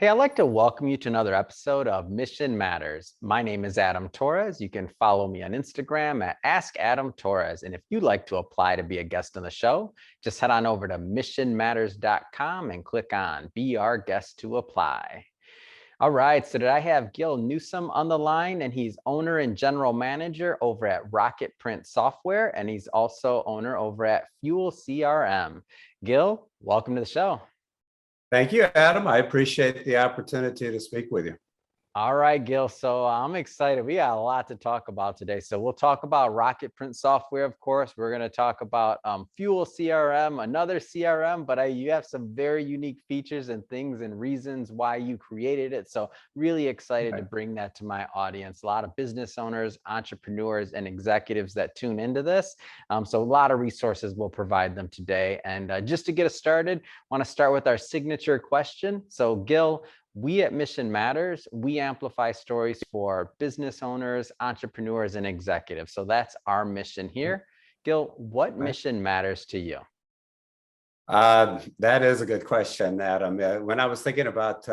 Hey, I'd like to welcome you to another episode of Mission Matters. My name is Adam Torres. You can follow me on Instagram at Ask Adam Torres. And if you'd like to apply to be a guest on the show, just head on over to missionmatters.com and click on Be Our Guest to apply. All right, so today I have Gil Newsome on the line, and he's owner and general manager over at Rocket Print Software, and he's also owner over at Fuel CRM. Gil, welcome to the show. Thank you, Adam. I appreciate the opportunity to speak with you. All right, Gil. So I'm excited. We got a lot to talk about today. So we'll talk about Rocket Print Software, of course. We're going to talk about Fuel CRM, another CRM, but you have some very unique features and things and reasons why you created it. So really excited to bring that to my audience. A lot of business owners, entrepreneurs, and executives that tune into this. So a lot of resources we'll provide them today. And just to get us started, I want to start with our signature question. So Gil, we at Mission Matters, we amplify stories for business owners, entrepreneurs, and executives. So that's our mission here. Gil, what mission matters to you? That is a good question, Adam. When I was thinking about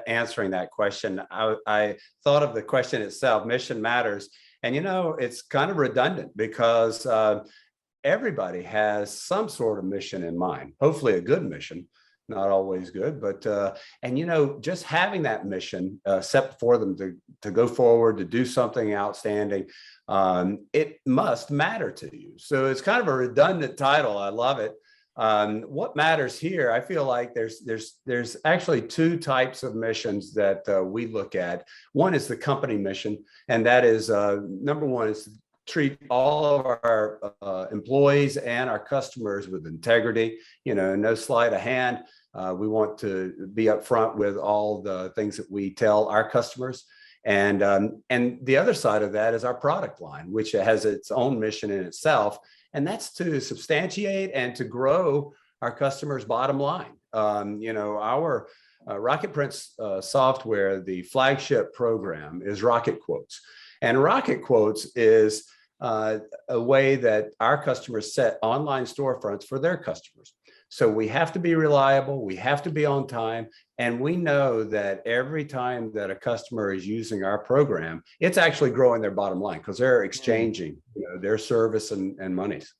answering that question, I thought of the question itself, mission matters. And, it's kind of redundant because everybody has some sort of mission in mind, hopefully a good mission. Not always good, but just having that mission set for them to go forward, to do something outstanding, it must matter to you. So it's kind of a redundant title. I love it. What matters here, I feel like there's actually two types of missions that we look at. One is the company mission, and that is number one is to treat all of our employees and our customers with integrity, no sleight of hand. We want to be upfront with all the things that we tell our customers. And the other side of that is our product line, which has its own mission in itself. And that's to substantiate and to grow our customers' bottom line. Our Rocket Print software, the flagship program is Rocket Quotes. And Rocket Quotes is a way that our customers set online storefronts for their customers. So we have to be reliable, we have to be on time, and we know that every time that a customer is using our program, it's actually growing their bottom line because they're exchanging their service and monies.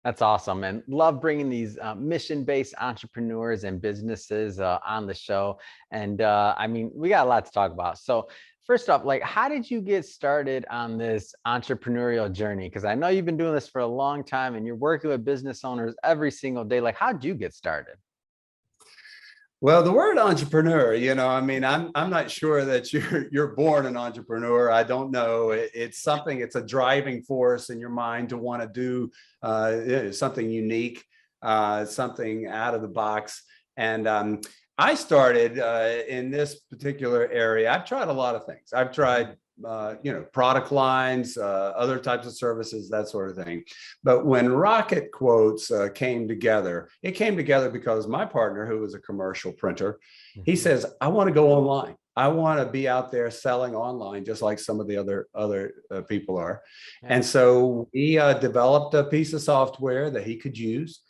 That's awesome, and love bringing these mission-based entrepreneurs and businesses on the show. And we got a lot to talk about. So first off, how did you get started on this entrepreneurial journey? Because I know you've been doing this for a long time and you're working with business owners every single day. How did you get started? Well, the word entrepreneur, I'm not sure that you're born an entrepreneur. I don't know. It's a driving force in your mind to want to do something unique, something out of the box. And I started in this particular area. I've tried a lot of things. I've tried, product lines, other types of services, that sort of thing. But when Rocket Quotes came together, it came together because my partner, who was a commercial printer, he says, I want to go online. I want to be out there selling online, just like some of the other people are. Yeah. And so we developed a piece of software that he could use.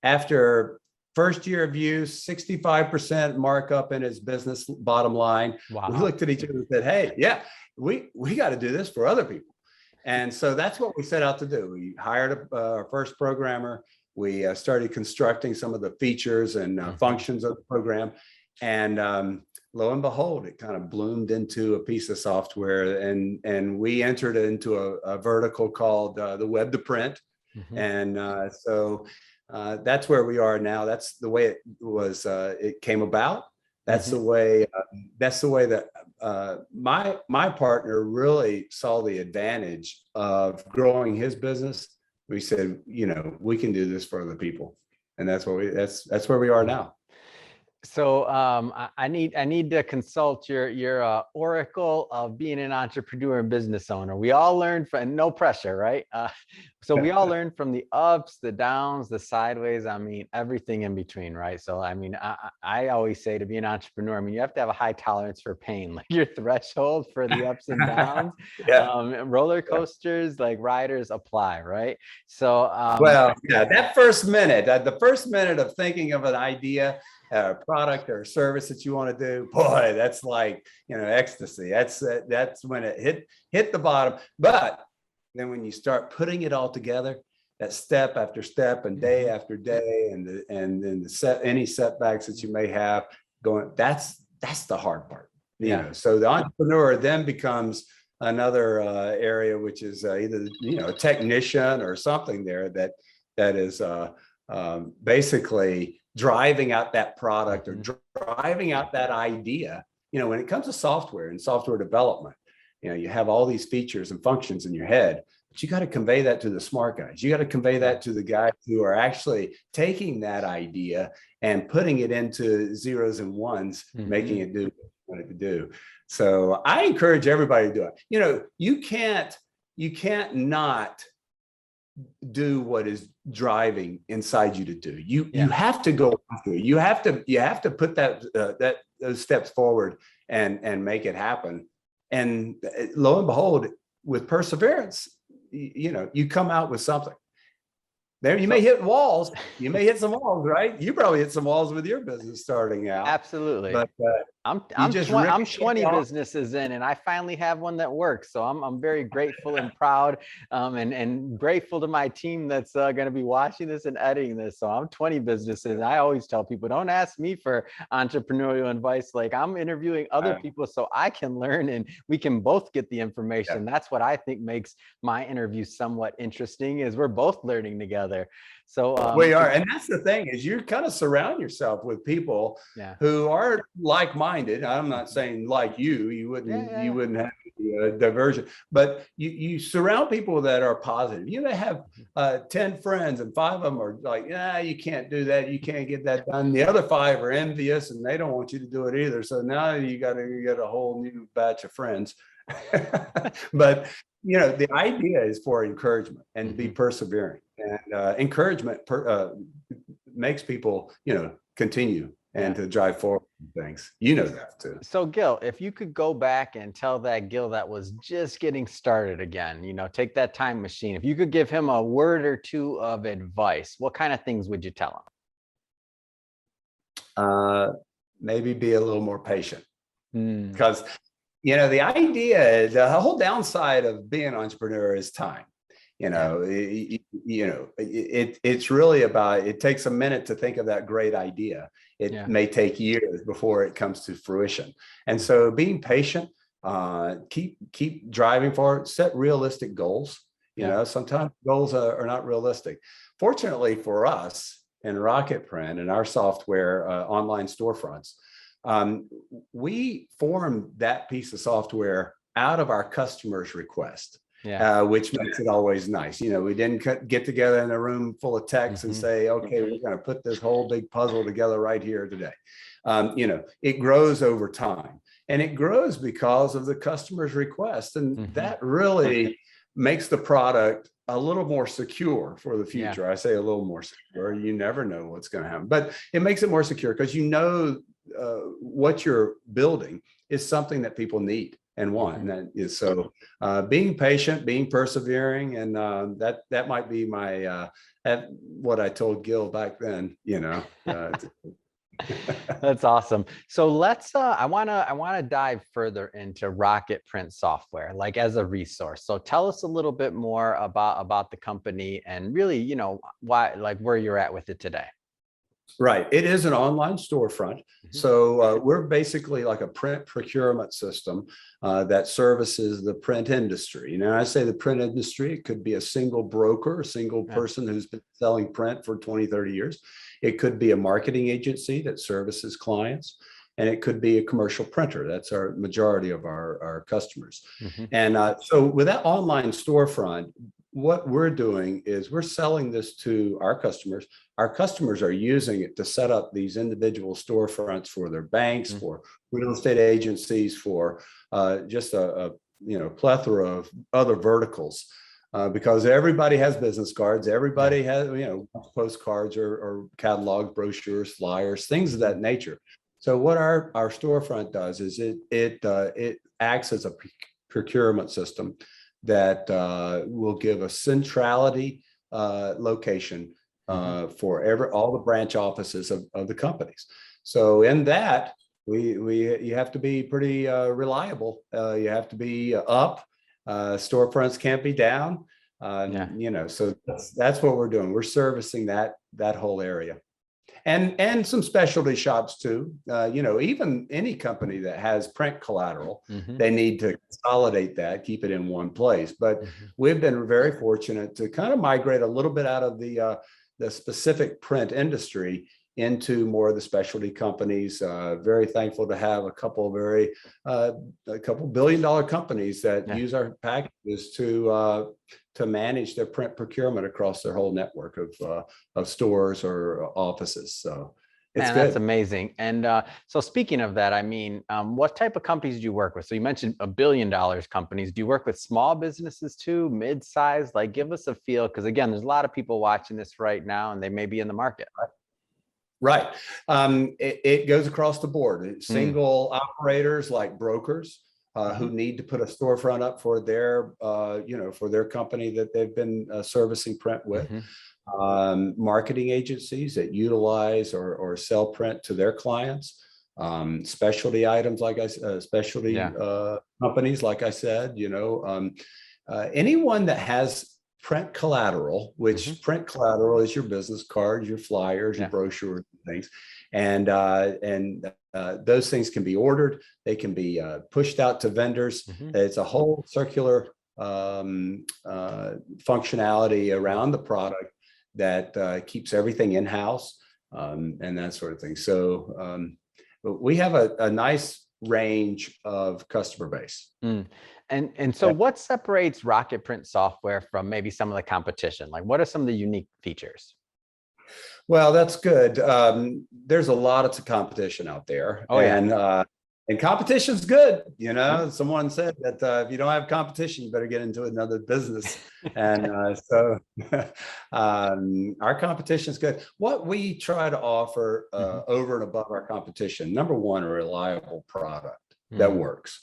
After first year of use, 65% markup in his business bottom line. Wow. We looked at each other and said, hey, yeah, we got to do this for other people. And so that's what we set out to do. We hired our first programmer. We started constructing some of the features and functions of the program. And lo and behold, it kind of bloomed into a piece of software. And we entered into a vertical called the Web to Print. And so that's where we are now. That's the way it was. It came about. That's the way. That's the way that my partner really saw the advantage of growing his business. We said, we can do this for other people, and that's what that's where we are now. So I need to consult your oracle of being an entrepreneur and business owner. We all learn from, no pressure, right? So we all learn from the ups, the downs, the sideways. I mean, everything in between, right? So I mean, I always say to be an entrepreneur, I mean, you have to have a high tolerance for pain, like your threshold for the ups and downs. Yeah. Roller coasters, like riders apply, right? So Well, yeah, that first minute, the first minute of thinking of an idea, a product or a service that you want to do, boy, that's like, ecstasy. That's when it hit the bottom. But then when you start putting it all together, that step after step and day after day, and then any setbacks that you may have going, that's the hard part. So the entrepreneur then becomes another area, which is either a technician or something there that is basically driving out that product or driving out that idea. When it comes to software and software development, you have all these features and functions in your head, but you got to convey that to the smart guys. You got to convey that to the guys who are actually taking that idea and putting it into zeros and ones, making it do what you want it to do. So I encourage everybody to do it. You can't not do what is driving inside you to do. You have to go after it. You have to put those steps forward and make it happen. And lo and behold, with perseverance, you come out with something. There, you may hit walls. You may hit some walls, right? You probably hit some walls with your business starting out. Absolutely. But I'm 20 businesses in, and I finally have one that works. So I'm very grateful and proud, and grateful to my team that's going to be watching this and editing this. So I'm 20 businesses. I always tell people, don't ask me for entrepreneurial advice. Like, I'm interviewing other people so I can learn and we can both get the information. That's what I think makes my interview somewhat interesting, is we're both learning together. So we are, and that's the thing, is you kind of surround yourself with people who are like-minded. I'm not saying like you wouldn't have diversion, but you surround people that are positive. You may have 10 friends and 5 of them are like, you can't do that, you can't get that done. The other 5 are envious and they don't want you to do it either. So now you got a whole new batch of friends. But the idea is for encouragement and be persevering, and encouragement makes people continue and to drive forward things. That too. So Gil, if you could go back and tell that Gil that was just getting started again, take that time machine, if you could give him a word or 2 of advice, what kind of things would you tell him? Maybe be a little more patient, because the idea is, the whole downside of being an entrepreneur is time. It's really about, it takes a minute to think of that great idea. It may take years before it comes to fruition. And so being patient, keep driving forward, set realistic goals. Sometimes goals are not realistic. Fortunately for us in Rocketprint and our software, online storefronts, we formed that piece of software out of our customers' request, which makes it always nice. We didn't get together in a room full of techs and say, okay, we're going to put this whole big puzzle together right here today. It grows over time, and it grows because of the customer's request. And that really makes the product a little more secure for the future. I say a little more secure. You never know what's going to happen, but it makes it more secure because what you're building is something that people need and want. And that is so being patient, being persevering, and that might be my what I told Gil back then. That's awesome. So let's I want to dive further into Rocketprint software, like as a resource. So tell us a little bit more about the company and really, why, like where you're at with it today. Right. It is an online storefront. So we're basically like a print procurement system that services the print industry. I say the print industry, it could be a single broker, a single person who's been selling print for 20, 30 years. It could be a marketing agency that services clients, and it could be a commercial printer. That's our majority of our customers. And so with that online storefront, what we're doing is we're selling this to our customers. Our customers are using it to set up these individual storefronts for their banks, for real estate agencies, for just a plethora of other verticals. because everybody has business cards. Everybody has, postcards or catalog brochures, flyers, things of that nature. So what our storefront does is it acts as a procurement system that will give a centrality location for all the branch offices of the companies. So in that, you have to be pretty reliable. You have to be up. Storefronts can't be down. So that's what we're doing. We're servicing that whole area, and some specialty shops too. Even any company that has print collateral, they need to consolidate that, keep it in one place. But we've been very fortunate to kind of migrate a little bit out of the specific print industry into more of the specialty companies. Very thankful to have a couple billion-dollar companies that use our packages to manage their print procurement across their whole network of stores or offices. So it's good. That's amazing. And so speaking of that, I mean, what type of companies do you work with? So you mentioned $1 billion companies. Do you work with small businesses too, mid-size? Like, give us a feel, because again, there's a lot of people watching this right now, and they may be in the market. Right. It goes across the board. Single operators like brokers who need to put a storefront up for their, for their company that they've been servicing print with. Marketing agencies that utilize or sell print to their clients. Specialty items, like I said, companies, like I said, anyone that has print collateral, which print collateral is your business cards, your flyers, your brochures, and things. And those things can be ordered. They can be pushed out to vendors. It's a whole circular functionality around the product that keeps everything in-house and that sort of thing. So we have a nice range of customer base. And so what separates Rocket Print software from maybe some of the competition? Like, what are some of the unique features? Well, that's good. There's a lot of competition out there. And competition's good. Someone said that if you don't have competition, you better get into another business. And so our competition is good. What we try to offer over and above our competition, number one, a reliable product that works.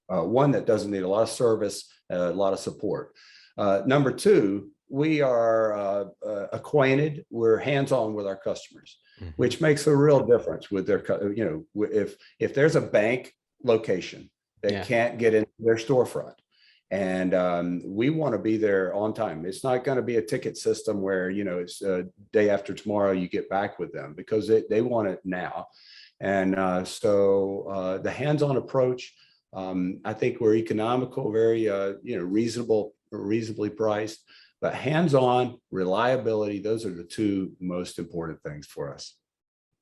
One that doesn't need a lot of service, a lot of support. Number two, we are acquainted. We're hands-on with our customers, which makes a real difference with their, if there's a bank location that can't get into their storefront, and we want to be there on time. It's not going to be a ticket system where, it's day after tomorrow you get back with them, because they want it now. And so the hands-on approach, I think we're economical, very, reasonably priced, but hands-on, reliability, those are the two most important things for us.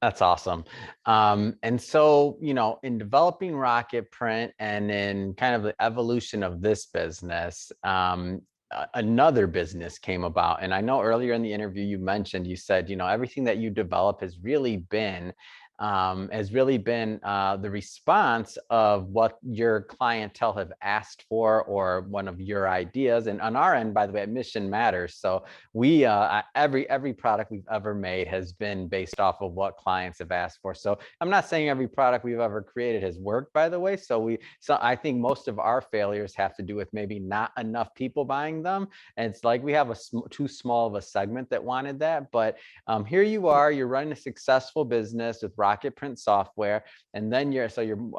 That's awesome. And so, in developing Rocket Print and in kind of the evolution of this business, another business came about. And I know earlier in the interview, you said, everything that you develop has really been the response of what your clientele have asked for, or one of your ideas. And on our end, by the way, Mission Matters. So we every product we've ever made has been based off of what clients have asked for. So I'm not saying every product we've ever created has worked, by the way. So I think most of our failures have to do with maybe not enough people buying them. And it's like we have too small of a segment that wanted that. But here you are, you're running a successful business with Rocket Print software, and then you're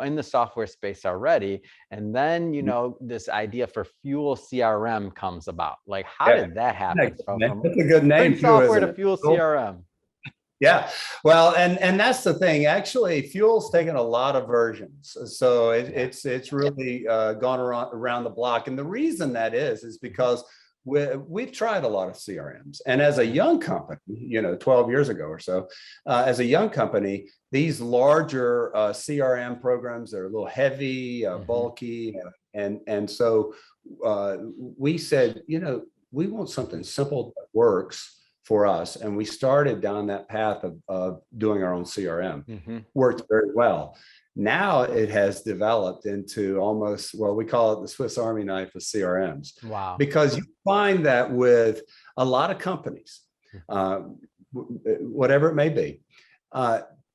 in the software space already, and then this idea for Fuel CRM comes about. Like, how did that happen? That's a good name. Print software to Fuel CRM. Yeah, well, and that's the thing. Actually, Fuel's taken a lot of versions, so it's really gone around the block. And the reason that is because we've tried a lot of CRMs, and as a young company, 12 years ago or so, as a young company, these larger CRM programs are a little heavy, bulky, and so we said, we want something simple that works for us, and we started down that path of doing our own CRM. Worked very well. Now it has developed into almost, well, we call it the Swiss Army knife of CRMs, Wow. because you find that with a lot of companies, uh, whatever it may be,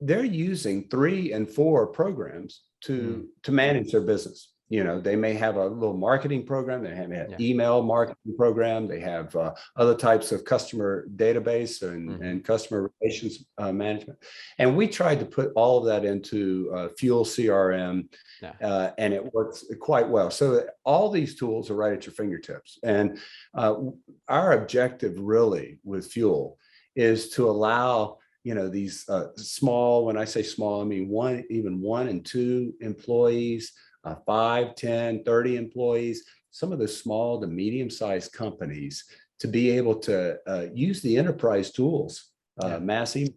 they're using 3 and 4 programs to manage their business. You know, they may have a little marketing program, they have an Yeah. email marketing program, they have other types of customer database and customer relations management. And we tried to put all of that into Fuel CRM, and it works quite well. So all these tools are right at your fingertips. And our objective really with Fuel is to allow, you know, these small, when I say small, I mean even 1 and 2 employees, 5, 10, 30 employees, some of the small to medium-sized companies, to be able to use the enterprise tools, mass email,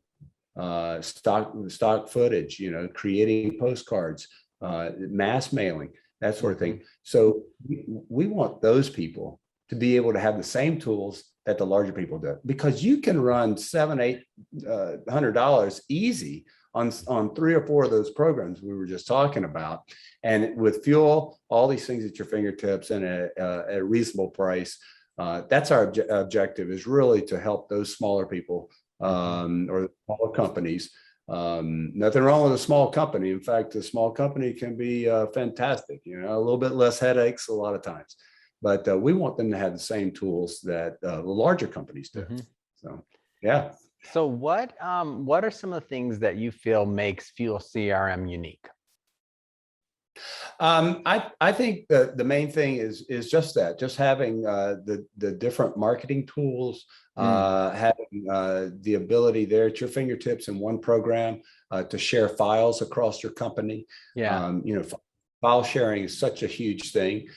stock footage, you know, creating postcards, mass mailing, that sort of thing. So we want those people to be able to have the same tools that the larger people do, because you can run $700-800 easy on 3 or 4 of those programs we were just talking about. And with Fuel, all these things at your fingertips and at a reasonable price. That's our objective, is really to help those smaller people or smaller companies. Nothing wrong with a small company. In fact, a small company can be fantastic, you know, a little bit less headaches a lot of times. But we want them to have the same tools that the larger companies do. So, yeah. So what are some of the things that you feel makes Fuel CRM unique? I think the main thing is just that, just having the different marketing tools, having the ability there at your fingertips in one program to share files across your company. Yeah. You know, file sharing is such a huge thing.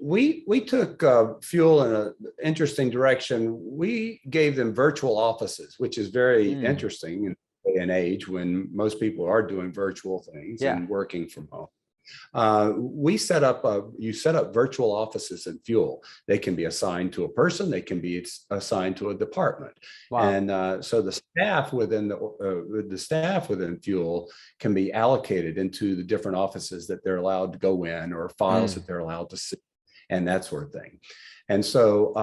We took Fuel in an interesting direction. We gave them virtual offices, which is very interesting in day and age when most people are doing virtual things and working from home. You set up virtual offices in Fuel. They can be assigned to a person, they can be assigned to a department. Wow. And so the staff within Fuel can be allocated into the different offices that they're allowed to go in, or files that they're allowed to see, and that sort of thing. And so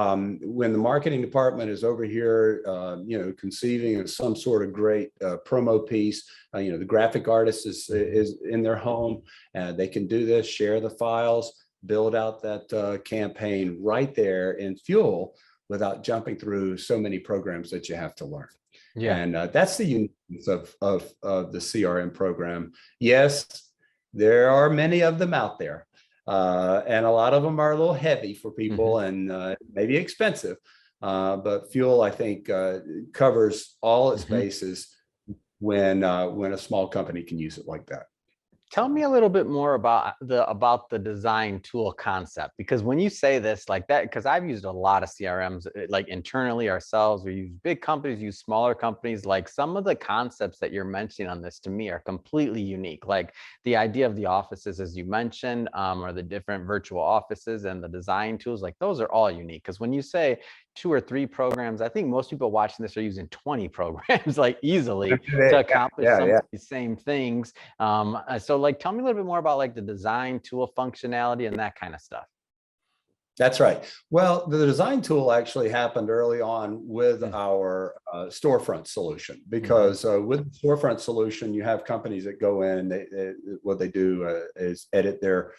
when the marketing department is over here, you know, conceiving of some sort of great promo piece, you know, the graphic artist is in their home, they can do this, share the files, build out that campaign right there in Fuel without jumping through so many programs that you have to learn. Yeah. And that's the uniqueness of the CRM program. Yes, there are many of them out there. And a lot of them are a little heavy for people and maybe expensive. But Fuel, I think, covers all its bases when a small company can use it like that. Tell me a little bit more about the design tool concept, because when you say this like that, because I've used a lot of CRMs, like internally ourselves, we use big companies, use smaller companies. Like some of the concepts that you're mentioning on this to me are completely unique. Like the idea of the offices, as you mentioned, or the different virtual offices and the design tools, like those are all unique. Because when you say 2 or 3 programs, I think most people watching this are using 20 programs like easily to accomplish some of these same things. So like, tell me a little bit more about like the design tool functionality and that kind of stuff. That's right. Well, the design tool actually happened early on with our storefront solution, because with the storefront solution, you have companies that go in and what they do is edit their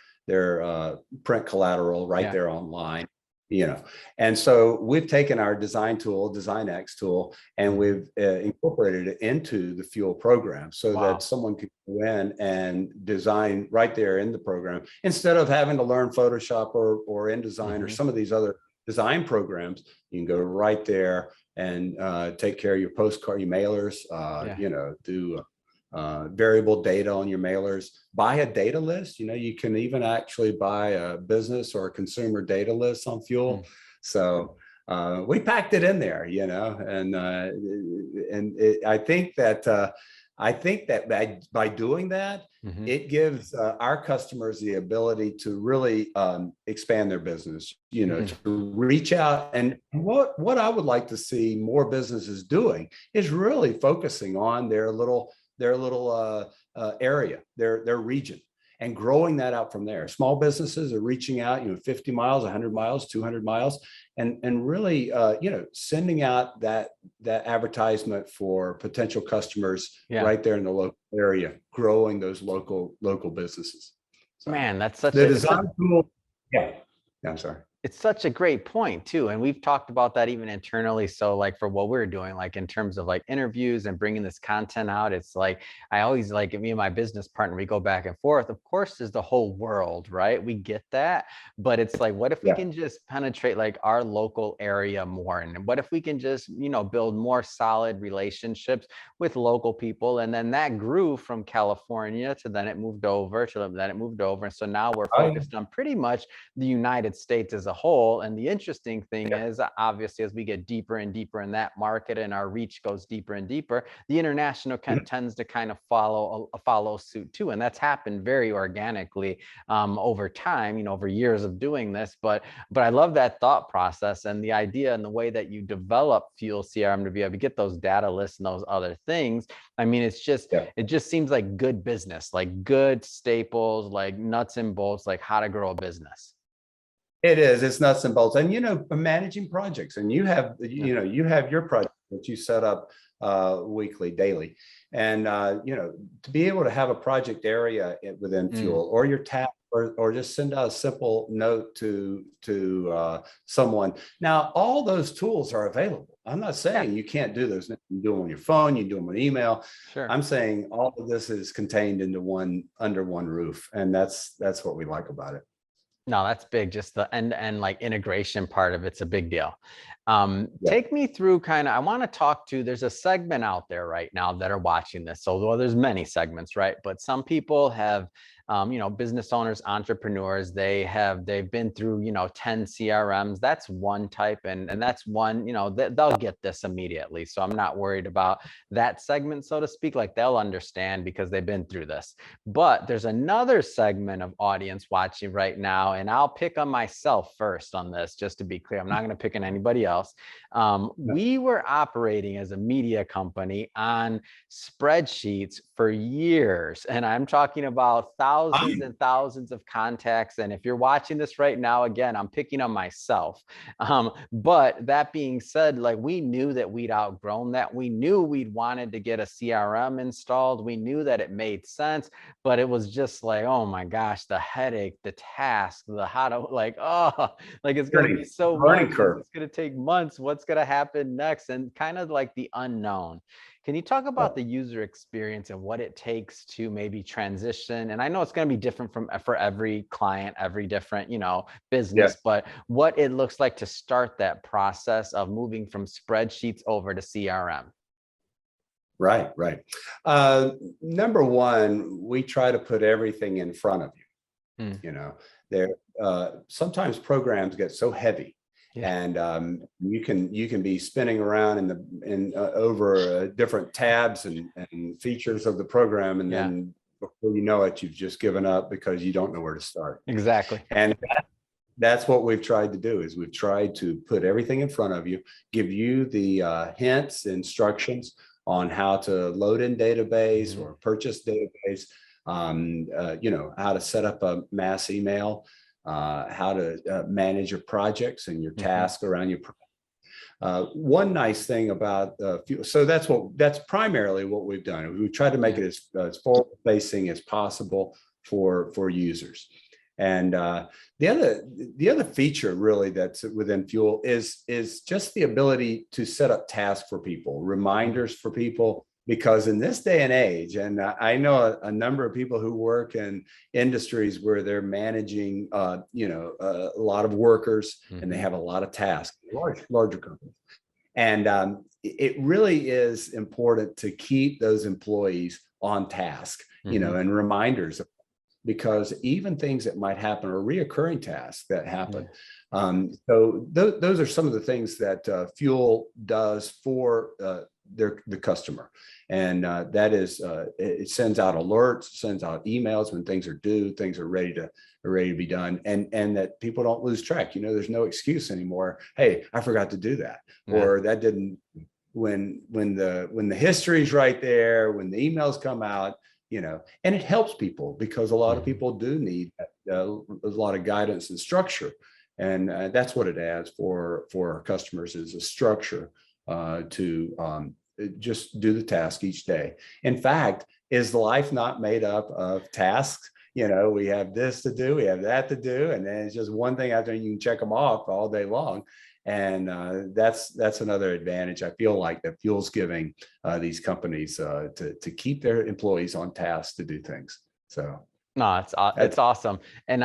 print collateral right there online. You know, and so we've taken our design tool, DesignX tool, and we've incorporated it into the Fuel program so that someone can go in and design right there in the program, instead of having to learn Photoshop or InDesign or some of these other design programs. You can go right there and take care of your postcard, your mailers, you know, do variable data on your mailers, buy a data list. You know, you can even actually buy a business or a consumer data list on Fuel. So we packed it in there, you know, and I think that by doing that, it gives our customers the ability to really expand their business, you know, to reach out. And what I would like to see more businesses doing is really focusing on their little area, their region, and growing that out from there. Small businesses are reaching out, 50 miles, 100 miles, 200 miles, and really, sending out that advertisement for potential customers right there in the local area, growing those local businesses. So, Man, that's such the a design tool. Yeah, I'm sorry. it's such a great point too. And we've talked about that even internally. So like for what we're doing, like in terms of like interviews and bringing this content out, it's like, I always like me and my business partner, we go back and forth. Of course, there's the whole world, right? We get that. But it's like, what if we can just penetrate like our local area more? And what if we can just, build more solid relationships with local people? And then that grew from California to then it moved over to then it moved over. And so now we're focused on pretty much the United States as a whole. And the interesting thing is, obviously, as we get deeper and deeper in that market and our reach goes deeper and deeper, the international tends to kind of follow suit too. And that's happened very organically over time, over years of doing this. But I love that thought process and the idea and the way that you develop Fuel CRM to be able to get those data lists and those other things. I mean, it just seems like good business, like good staples, like nuts and bolts, like how to grow a business. It is. It's nuts and bolts, and managing projects, and you have your project that you set up weekly, daily, and to be able to have a project area within Fuel or your task, or just send out a simple note to someone. Now, all those tools are available. I'm not saying you can't do those. You can do them on your phone. You can do them on email. Sure. I'm saying all of this is contained under one roof, and that's what we like about it. No, that's big. Just the end-to-end like integration part of it's a big deal. Take me through I want to talk to, there's a segment out there right now that are watching this. So well, there's many segments, right? But some people have, business owners, entrepreneurs, they've been through, 10 CRMs. That's one type. And that's one, they'll get this immediately. So I'm not worried about that segment, so to speak. Like they'll understand because they've been through this. But there's another segment of audience watching right now. And I'll pick on myself first on this, just to be clear. I'm not going to pick on anybody else. We were operating as a media company on spreadsheets for years. And I'm talking about thousands and thousands of contacts. And if you're watching this right now, again, I'm picking on myself. But that being said, like we knew that we'd outgrown that. We knew we'd wanted to get a CRM installed. We knew that it made sense, but it was just like, oh my gosh, the headache, the task, the how to it's going to be so much. It's going to take months. What's going to happen next? And kind of like the unknown. Can you talk about the user experience and what it takes to maybe transition? And I know it's going to be different for every client, every different, business, but what it looks like to start that process of moving from spreadsheets over to CRM. Right. Number one, we try to put everything in front of you. Sometimes programs get so heavy. And you can be spinning around over different tabs and features of the program, and then before you know it, you've just given up because you don't know where to start. Exactly. And that's what we've tried to do. Is we've tried to put everything in front of you, give you the hints, instructions on how to load in database or purchase database, how to set up a mass email. How to manage your projects and your tasks around your project. One nice thing about Fuel, so that's primarily what we've done. We try to make it as forward facing as possible for users. And the other feature really that's within Fuel is just the ability to set up tasks for people, reminders for people. Because in this day and age, and I know a number of people who work in industries where they're managing, a lot of workers, and they have a lot of tasks, larger companies. And it really is important to keep those employees on task, and reminders, because even things that might happen are reoccurring tasks that happen. So those are some of the things that Fuel does for the customer. And that is, it sends out alerts, sends out emails when things are due, things are ready to be done, and that people don't lose track. There's no excuse anymore. Hey, I forgot to do that, or that didn't. When the history's right there, when the emails come out, and it helps people because a lot of people do need a lot of guidance and structure. And that's what it adds for our customers, is a structure to just do the task each day. In fact, is life not made up of tasks? We have this to do, we have that to do, and then it's just one thing after, you can check them off all day long. And that's another advantage I feel like that Fuel's giving these companies to keep their employees on task to do things. So no, it's awesome. And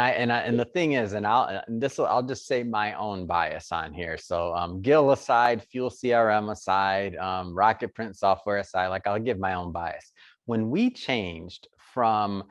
the thing is, I'll just say my own bias on here. So Gil aside, Fuel CRM aside, Rocketprint software aside, like I'll give my own bias. When we changed from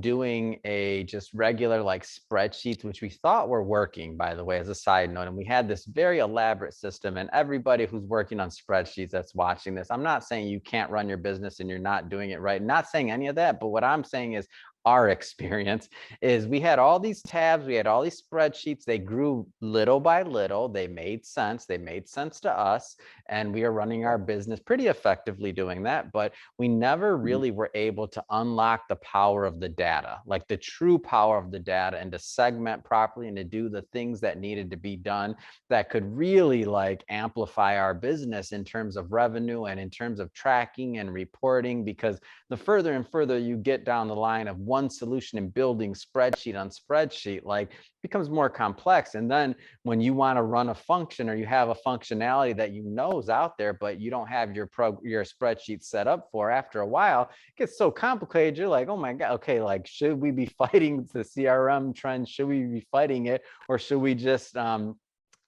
doing a just regular like spreadsheets, which we thought were working, by the way, as a side note, and we had this very elaborate system, and everybody who's working on spreadsheets that's watching this, I'm not saying you can't run your business and you're not doing it right, not saying any of that, but what I'm saying is our experience is we had all these tabs, we had all these spreadsheets, they grew little by little, they made sense to us, and we are running our business pretty effectively doing that, but we never really were able to unlock the power of the data, like the true power of the data, and to segment properly and to do the things that needed to be done that could really like amplify our business in terms of revenue and in terms of tracking and reporting. Because the further and further you get down the line of one solution and building spreadsheet on spreadsheet, like becomes more complex. And then when you want to run a function, or you have a functionality that is out there, but you don't have your spreadsheet set up for, after a while, it gets so complicated. You're like, oh my God, okay, like, should we be fighting the CRM trend? Should we be fighting it? Or should we just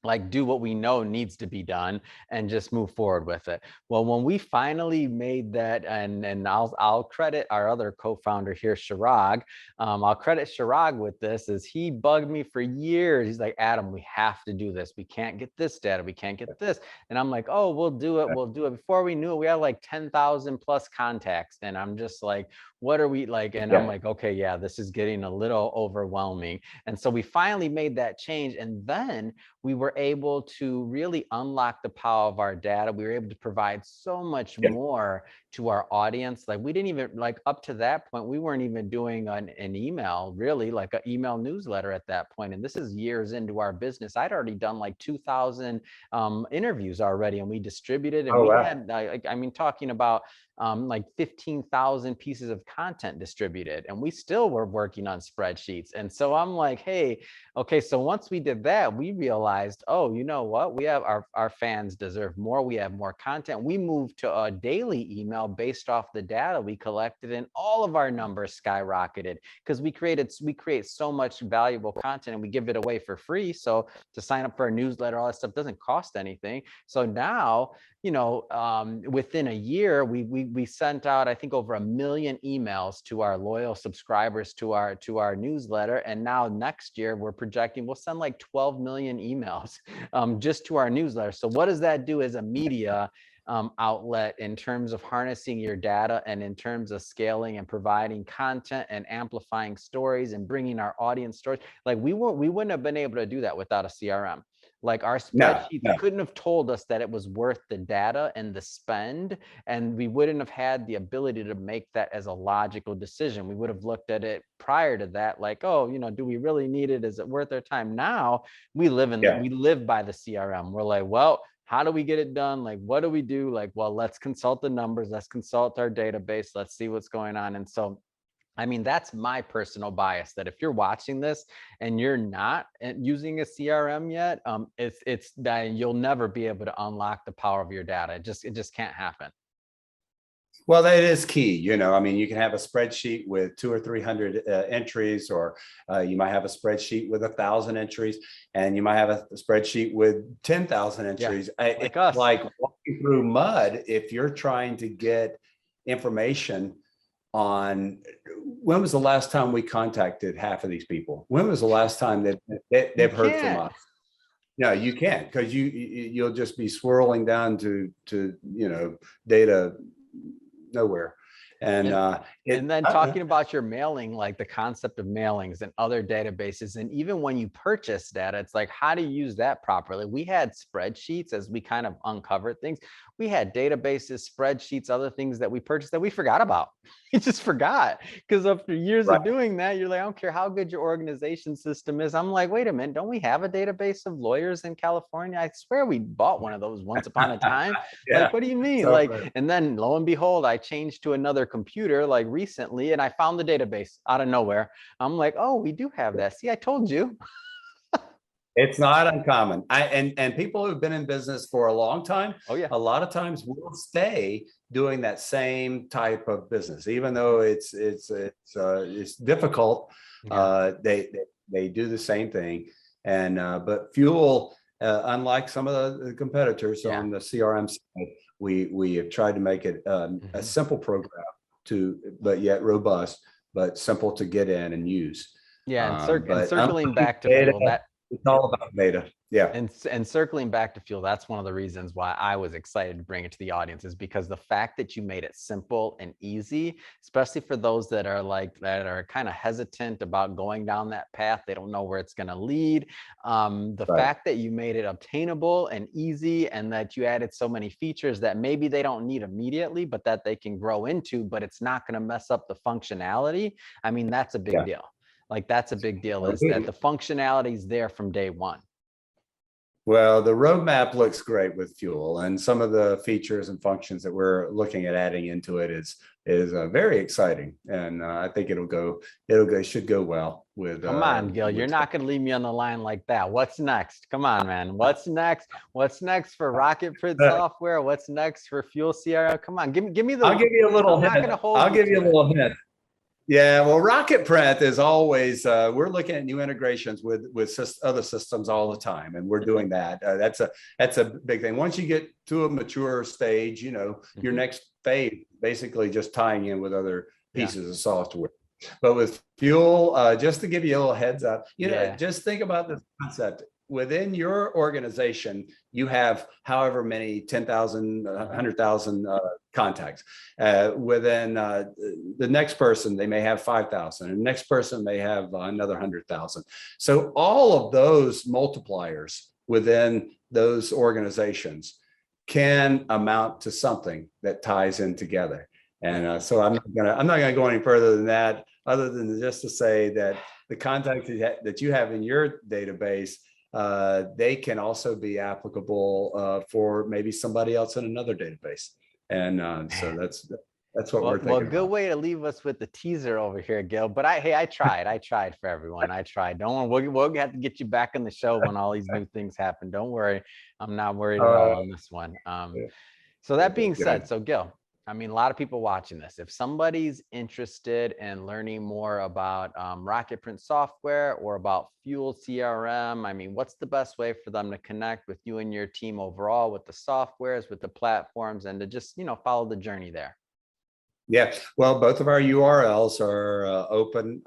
like do what we know needs to be done and just move forward with it? Well, when we finally made that, and I'll credit our other co-founder here, Shirag. I'll credit Shirag with this, is he bugged me for years. He's like, Adam, we have to do this. We can't get this data. We can't get this. And I'm like, oh, we'll do it. We'll do it. Before we knew it, we had like 10,000 plus contacts. And I'm just like, what are we like? And I'm like, okay, yeah, this is getting a little overwhelming. And so we finally made that change. And then we were able to really unlock the power of our data. We were able to provide so much more to our audience. Like we didn't even, like up to that point, we weren't even doing an email, really, like an email newsletter at that point. And this is years into our business. I'd already done like 2,000 interviews already, and we distributed, and had, I mean, talking about like 15,000 pieces of content distributed, and we still were working on spreadsheets. And so I'm like, hey, okay, so once we did that, we realized, oh, you know what? We have our fans deserve more. We have more content. We moved to a daily email based off the data we collected, and all of our numbers skyrocketed because we create so much valuable content, and we give it away for free. So to sign up for a newsletter, all that stuff doesn't cost anything. So now, within a year, we sent out, I think, over 1 million emails to our loyal subscribers to our newsletter. And now next year, we're projecting we'll send like 12 million emails just to our newsletter. So what does that do as a media outlet in terms of harnessing your data, and in terms of scaling and providing content and amplifying stories and bringing our audience stories? Like we wouldn't have been able to do that without a CRM. Like our spreadsheets couldn't have told us that it was worth the data and the spend, and we wouldn't have had the ability to make that as a logical decision. We would have looked at it prior to that, like, oh, do we really need it? Is it worth our time? Now we live we live by the CRM. We're like, well, how do we get it done? Like, what do we do? Like, well, let's consult the numbers. Let's consult our database. Let's see what's going on. And so, I mean, that's my personal bias, that if you're watching this and you're not using a CRM yet, it's that you'll never be able to unlock the power of your data. It just can't happen. Well, that is key. I mean, you can have a spreadsheet with 200 or 300 entries, or you might have a spreadsheet with 1,000 entries, and you might have a spreadsheet with 10,000 entries. Like us. Like walking through mud if you're trying to get information on when was the last time we contacted half of these people? When was the last time that they've heard from us? No, you can't, because you'll just be swirling down to data nowhere. And And then talking about your mailing, like the concept of mailings and other databases, and even when you purchase data, it's like, how do you use that properly? We had spreadsheets as we kind of uncovered things. We had databases, spreadsheets, other things that we purchased that we forgot about. You just forgot, because after years Right. of doing that, you're like, I don't care how good your organization system is. I'm like, wait a minute, don't we have a database of lawyers in California? I swear we bought one of those once upon a time. Yeah. Like, what do you mean? So Like, good. and then lo and behold, I changed to another computer like recently, and I found the database out of nowhere. I'm like, oh, we do have that. See, I told you. It's not uncommon. And people who've been in business for a long time, Oh yeah. a lot of times will stay doing that same type of business, even though it's difficult. Yeah. They do the same thing, and but Fuel, unlike some of the competitors Yeah. on the CRM side, we have tried to make it a simple program but yet robust, but simple to get in and use. Yeah, and But circling back to data, Fuel, that it's all about data. Yeah. and circling back to Fuel, that's one of the reasons why I was excited to bring it to the audience, is because the fact that you made it simple and easy, especially for those that are kind of hesitant about going down that path. They don't know where it's going to lead. The Right. fact that you made it obtainable and easy, and that you added so many features that maybe they don't need immediately, but that they can grow into, but it's not going to mess up the functionality. I mean, that's a big Yeah. deal. Like, that's a big deal, is that the functionality is there from day one. Well, the roadmap looks great with Fuel, and some of the features and functions that we're looking at adding into it is very exciting, and I think should go well with. Come on, Gil, you're not going to leave me on the line like that. What's next? Come on, man. What's next? What's next for Rocket Print software? What's next for Fuel CRM? Come on, give me the. I'll give you a little hint. I'm not going to hold. I'll give you a little hint. Yeah, well, Rocket Print is always, we're looking at new integrations with other systems all the time, and we're doing that. That's a big thing. Once you get to a mature stage, your next phase, basically just tying in with other pieces of software. But with Fuel, just to give you a little heads up, just think about this concept. Within your organization, you have however many 10,000, 100,000 contacts. Within the next person, they may have 5,000, and the next person may have another 100,000. So all of those multipliers within those organizations can amount to something that ties in together. And so I'm not gonna go any further than that, other than just to say that the contacts that you have in your database, they can also be applicable for maybe somebody else in another database. And so that's what we're thinking Well, about. good way to leave us with the teaser over here, Gil. But I tried for everyone. I tried. Don't worry, we'll have to get you back on the show when all these new things happen. Don't worry. I'm not worried at all on this one. So that being said, so Gil, I mean, a lot of people watching this, if somebody's interested in learning more about Rocket Print software or about Fuel CRM, I mean, what's the best way for them to connect with you and your team overall, with the softwares, with the platforms, and to just, follow the journey there? Yeah, well, both of our URLs are open,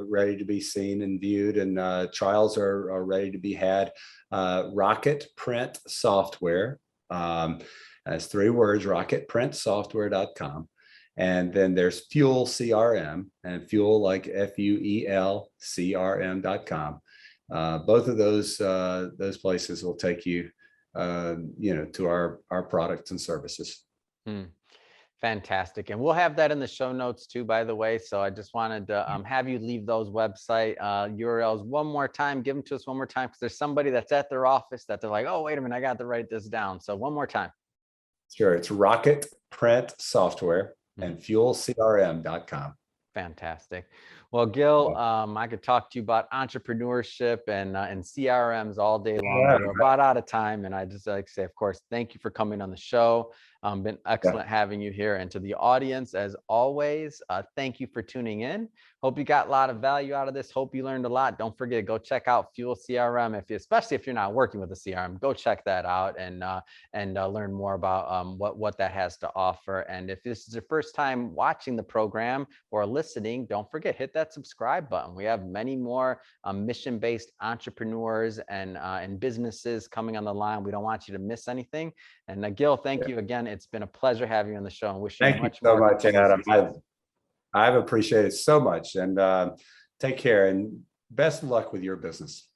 ready to be seen and viewed, and trials are ready to be had. Rocket Print Software. That's 3 words, rocketprintsoftware.com. And then there's Fuel CRM, and Fuel like FUEL CRM.com. Both of those places will take you, to our products and services. Fantastic. And we'll have that in the show notes too, by the way. So I just wanted to have you leave those website URLs one more time. Give them to us one more time, because there's somebody that's at their office that they're like, oh, wait a minute, I got to write this down. So one more time. Sure. It's Rocket Print Software and FuelCRM.com. Fantastic. Well, Gil, I could talk to you about entrepreneurship and CRMs all day long. We're about out of time. And I just like to say, of course, thank you for coming on the show. Been excellent having you here. And to the audience, as always, thank you for tuning in. Hope you got a lot of value out of this. Hope you learned a lot. Don't forget, go check out Fuel CRM. Especially if you're not working with a CRM, go check that out and learn more about what that has to offer. And if this is your first time watching the program or listening, don't forget, hit that subscribe button. We have many more mission-based entrepreneurs and businesses coming on the line. We don't want you to miss anything. And Gil, thank you again. It's been a pleasure having you on the show, and wish you much more. Thank you so much, Adam. I've appreciated so much, and take care and best of luck with your business.